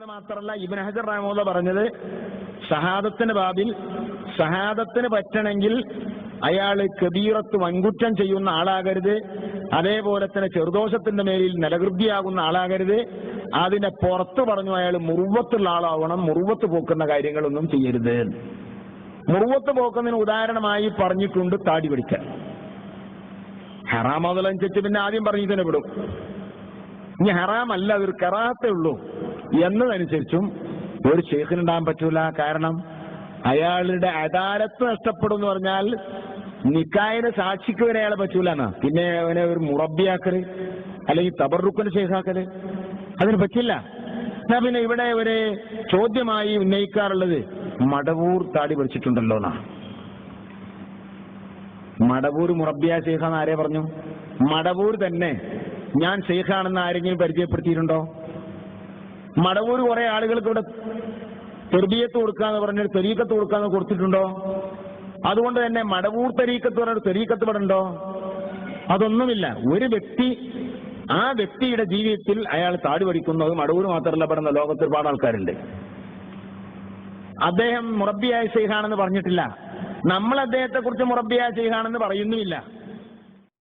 മാത്രമല്ല ഇബ്നു ഹജർ റഹിമഹുല്ലാഹ് പറഞ്ഞത് ഷഹാദത്തിന്റെ ബാബിൽ ഷഹാദത്തിന് പറ്റണമെങ്കിൽ അയാൾ കബീറത്ത് വൻകുറ്റം ചെയ്യുന്ന ആളാകരുത്, അതേപോലെ തന്നെ ചെറുദോഷത്തിന്റെ മേലിൽ നിലകൃതിയാകുന്ന ആളാകരുത്. അതിനെ പുറത്ത് പറഞ്ഞു അയാൾ മുറുവത്തുള്ള ആളാവണം, മുറുവത്ത് പോക്കുന്ന കാര്യങ്ങളൊന്നും ചെയ്യരുത്. മുറുവത്ത് പോക്കുന്നതിന് ഉദാഹരണമായി പറഞ്ഞിട്ടുണ്ട് താടി പിടിക്കാൻ. ഹറാമാവുന്നതനുസരിച്ച് പിന്നെ ആദ്യം പറഞ്ഞു തന്നെ വിടും. ഇനി ഹറാമല്ല, അതൊരു കറാഹത്തേ ഉള്ളൂ എന്നതനുസരിച്ചും ഒരു ശേഖിനുണ്ടാകാൻ പറ്റൂല. കാരണം അയാളുടെ അദാലത്ത് നഷ്ടപ്പെടും എന്ന് പറഞ്ഞാൽ നിക്കായിന് സാക്ഷിക്ക് വരെ അയാളെ പറ്റൂലെന്നാ. പിന്നെ അവനെ ഒരു മുറബിയാക്കല് അല്ലെങ്കിൽ തബറുക്കിന് ശേഖാക്കല് അതിന് പറ്റില്ല. എന്നാ പിന്നെ ഇവിടെ ഒരു ചോദ്യമായി ഉന്നയിക്കാറുള്ളത് മടവൂർ താടി പഠിച്ചിട്ടുണ്ടല്ലോ എന്നാ. മടവൂർ മുറബിയ ശേഖാന്ന് ആരെ പറഞ്ഞു? മടവൂർ തന്നെ ഞാൻ ശേഖാണെന്ന് ആരെങ്കിലും പരിചയപ്പെടുത്തിയിട്ടുണ്ടോ? മടവൂർ കുറെ ആളുകൾക്ക് ഇവിടെ തെർബിയത്ത് കൊടുക്കാന്ന് പറഞ്ഞൊരു തെരീക്കത്ത് കൊടുക്കാന്ന് കൊടുത്തിട്ടുണ്ടോ? അതുകൊണ്ട് തന്നെ മടവൂർ തെരീക്കത്ത് പറഞ്ഞൊരു തെരീക്കത്ത് പെടുണ്ടോ? അതൊന്നുമില്ല. ഒരു വ്യക്തി ആ വ്യക്തിയുടെ ജീവിതത്തിൽ അയാൾ താടി പഠിക്കുന്നു. അത് മടവൂർ മാത്രമല്ല, പെടുന്ന ലോകത്ത് ഒരുപാട് ആൾക്കാരുണ്ട്. അദ്ദേഹം മുറബിയായ ശൈഖാണെന്ന് പറഞ്ഞിട്ടില്ല. നമ്മൾ അദ്ദേഹത്തെ കുറിച്ച് മുറബിയായ ശൈഖാണെന്ന് പറയുന്നുമില്ല.